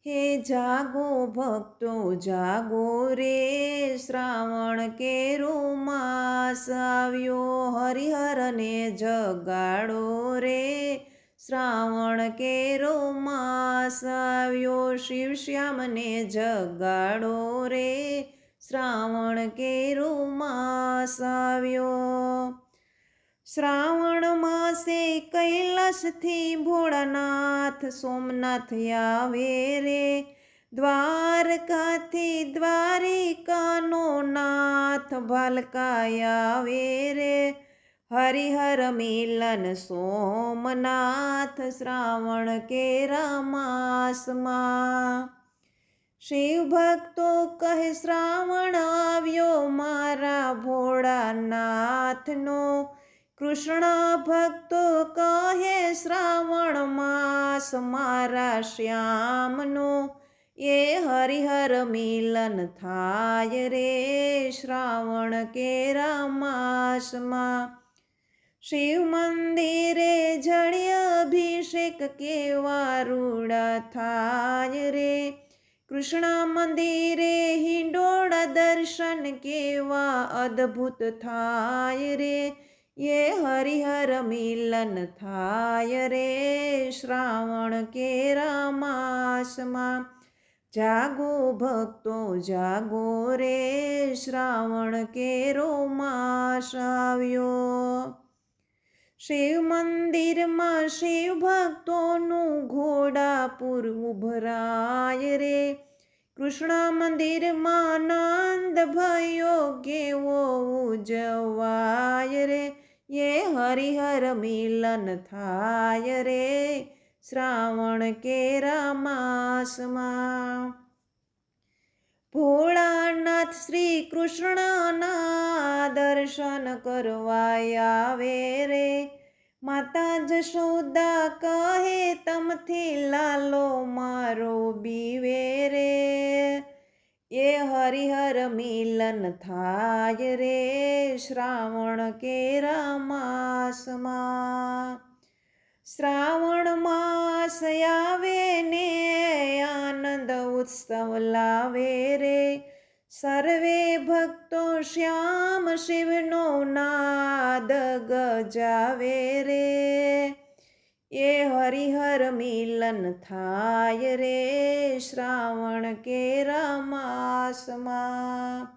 हे जागो भक्तो जागो रे, श्रावण केरो मास આવ્યો, હરિહરને જગાડો રે, શ્રાવણ કેરો માસ આવ્યો, શિવશ્યામને જગાડો રે, શ્રાવણ કેરો માસ આવ્યો। શ્રાવણ માસે કૈલાસથી ભોળાનાથ સોમનાથ આવે રે, દ્વારકાથી દ્વારિકાનો નાથ ભાલકાય આવે રે, હરિહર મિલન સોમનાથ શ્રાવણ કેરા માસમાં। શિવ ભક્તો કહે શ્રાવણ આવ્યો મારા ભોળાનાથનો, કૃષ્ણ ભક્તો કહે શ્રાવણ માસ મારા શ્યામનો, એ હરિહર મિલન થાય રે શ્રાવણ કેરા માસમાં। શિવ મંદિરે જળ્ય અભિષેક કેવા રૂડા થાય રે, કૃષ્ણ મંદિરે હિંડોળા દર્શન કેવા અદ્ભુત થાય રે, ये हरिहर मिलन थाय रे श्रावण केरा मासમાં। जागो भक्तो जागो रे, श्रावण केरो मास આવ્યો। શિવ મંદિરમાં શિવ ભક્તોનું ઘોડાપુર ઉભરાય રે, કૃષ્ણ મંદિરમાં નંદ ભયો કેવો ઉજવાય રે, ये हरिहर मिलन थाय रे श्रावण केरा मासમાં। ભોળાનાથ શ્રી કૃષ્ણના દર્શન કરવા આવે રે, માતા જશોદા કહે તમથી લાલો મારો બીવે રે, એ હરિહર મિલન થાય રે શ્રાવણ કેરા માસમાં। શ્રાવણ માસ આવે ને આનંદ ઉત્સવ લાવે રે, સર્વે ભક્તો શ્યામ શિવનો નાદ ગજાવે રે, એ હરિહર મિલન થાય રે શ્રાવણ કેરા માસમાં।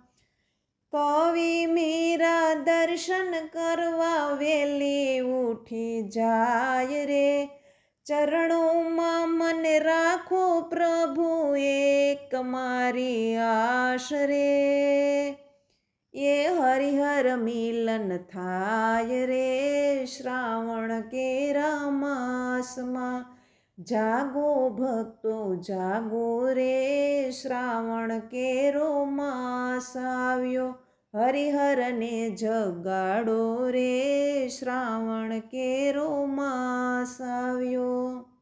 કવિ મીરા દર્શન કરવા વેલી ઉઠી જાય રે, ચરણોમાં મન રાખો પ્રભુ એક મારી આશ રે, એ હરિહર મિલન થાય રે શ્રાવણ કેરા માસમાં। જાગો ભક્તો જાગો રે, શ્રાવણ કેરો માસ આવ્યો, હરિહરને જગાડો રે, શ્રાવણ કેરો માસ આવ્યો।